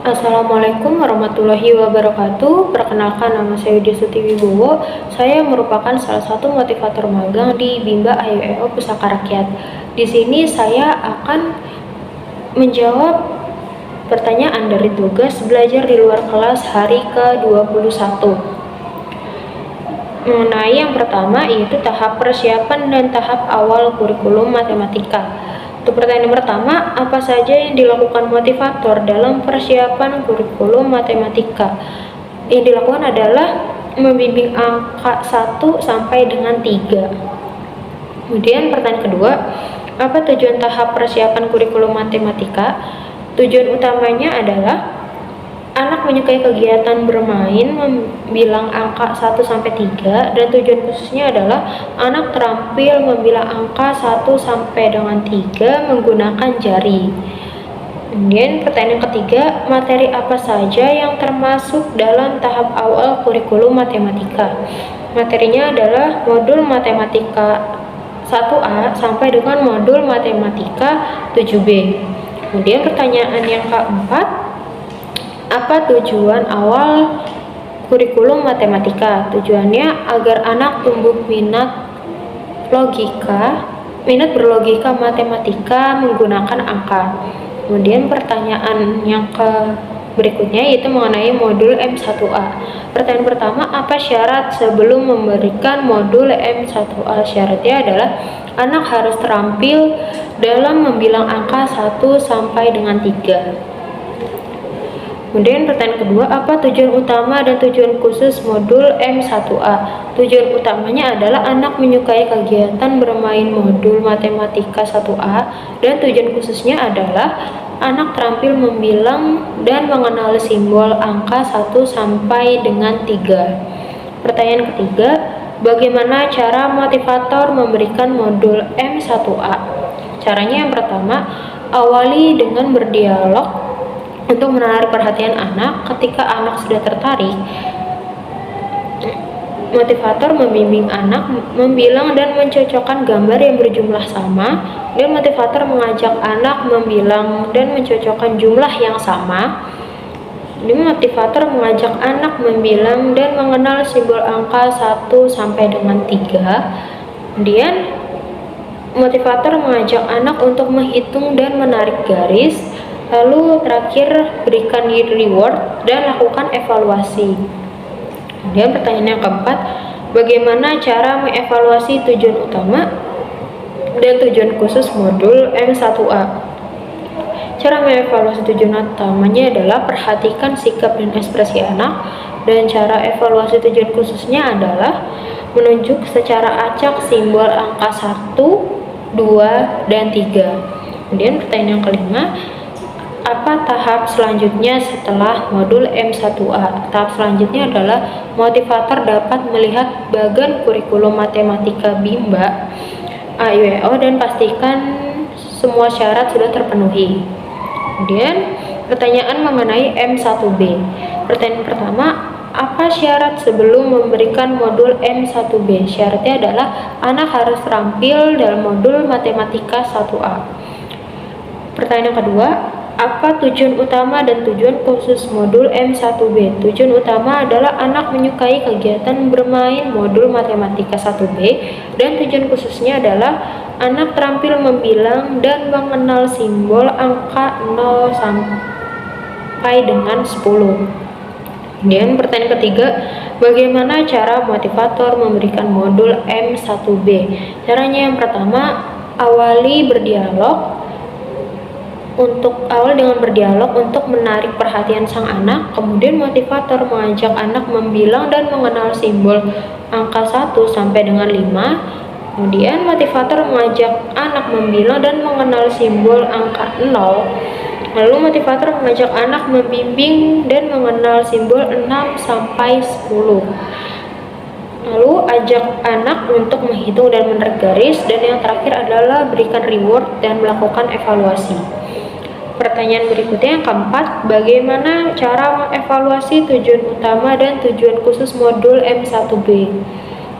Assalamualaikum warahmatullahi wabarakatuh. Perkenalkan, nama saya Widya Sutiwibowo. Saya merupakan salah satu motivator magang di Bimba AYEO Pusaka Rakyat. Di sini saya akan menjawab pertanyaan dari tugas belajar di luar kelas hari ke-21. Mengenai yang pertama, yaitu tahap persiapan dan tahap awal kurikulum matematika. Untuk pertanyaan pertama, apa saja yang dilakukan motivator dalam persiapan kurikulum matematika? Yang dilakukan adalah membimbing angka 1 sampai dengan 3. Kemudian pertanyaan kedua, apa tujuan tahap persiapan kurikulum matematika? Tujuan utamanya adalah anak menyukai kegiatan bermain membilang angka 1 sampai 3, dan tujuan khususnya adalah anak terampil membilang angka 1 sampai dengan 3 menggunakan jari. Kemudian pertanyaan ketiga, materi apa saja yang termasuk dalam tahap awal kurikulum matematika? Materinya adalah modul matematika 1A sampai dengan modul matematika 7B. Kemudian pertanyaan yang keempat, apa tujuan awal kurikulum matematika? Tujuannya agar anak tumbuh minat berlogika matematika menggunakan angka. Kemudian pertanyaan yang berikutnya yaitu mengenai modul M1A. Pertanyaan pertama, apa syarat sebelum memberikan modul M1A? Syaratnya adalah anak harus terampil dalam membilang angka 1 sampai dengan 3. Kemudian pertanyaan kedua, apa tujuan utama dan tujuan khusus modul M1A? Tujuan utamanya adalah anak menyukai kegiatan bermain modul matematika 1A, dan tujuan khususnya adalah anak terampil membilang dan mengenal simbol angka 1 sampai dengan 3. Pertanyaan ketiga, bagaimana cara motivator memberikan modul M1A? Caranya yang pertama, awali dengan berdialog untuk menarik perhatian anak. Ketika anak sudah tertarik, motivator membimbing anak membilang dan mencocokkan gambar yang berjumlah sama, dan motivator mengajak anak membilang dan mencocokkan jumlah yang sama. Ini motivator mengajak anak membilang dan mengenal simbol angka 1 sampai dengan 3. Kemudian motivator mengajak anak untuk menghitung dan menarik garis. Lalu terakhir, berikan reward dan lakukan evaluasi. Kemudian pertanyaan yang keempat, bagaimana cara mengevaluasi tujuan utama dan tujuan khusus modul M1A? Cara mengevaluasi tujuan utamanya adalah perhatikan sikap dan ekspresi anak, dan cara evaluasi tujuan khususnya adalah menunjuk secara acak simbol angka 1, 2, dan 3. Kemudian pertanyaan yang kelima, apa tahap selanjutnya setelah modul M1A? Tahap selanjutnya adalah motivator dapat melihat bagan kurikulum matematika Bimba AYEO dan pastikan semua syarat sudah terpenuhi. Kemudian pertanyaan mengenai M1B. Pertanyaan pertama, apa syarat sebelum memberikan modul M1B? Syaratnya adalah anak harus terampil dalam modul matematika 1A. Pertanyaan kedua, apa tujuan utama dan tujuan khusus modul M1B? Tujuan utama adalah anak menyukai kegiatan bermain modul matematika 1B, dan tujuan khususnya adalah anak terampil membilang dan mengenal simbol angka 0 sampai dengan 10. Kemudian pertanyaan ketiga, bagaimana cara motivator memberikan modul M1B? Caranya yang pertama, awali dengan berdialog untuk menarik perhatian sang anak. Kemudian motivator mengajak anak membilang dan mengenal simbol angka 1 sampai dengan 5. Kemudian motivator mengajak anak membilang dan mengenal simbol angka 0. Lalu motivator mengajak anak membimbing dan mengenal simbol 6 sampai 10. Lalu ajak anak untuk menghitung dan menarik garis, dan yang terakhir adalah berikan reward dan melakukan evaluasi. Pertanyaan berikutnya yang keempat, bagaimana cara mengevaluasi tujuan utama dan tujuan khusus modul M1B?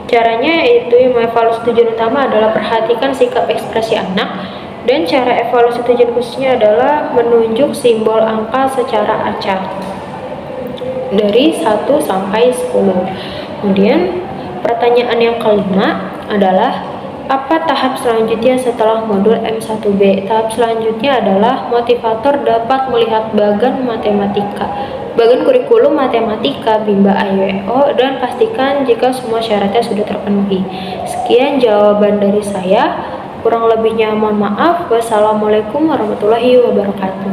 Caranya yaitu yang mengevaluasi tujuan utama adalah perhatikan sikap ekspresi anak, Dan cara evaluasi tujuan khususnya adalah menunjuk simbol angka secara acak dari 1 sampai 10. Kemudian pertanyaan yang kelima adalah apa tahap selanjutnya setelah modul M1B? Tahap selanjutnya adalah motivator dapat melihat bagan kurikulum matematika Bimba AYO dan pastikan jika semua syaratnya sudah terpenuhi. Sekian jawaban dari saya. Kurang lebihnya mohon maaf. Wassalamualaikum warahmatullahi wabarakatuh.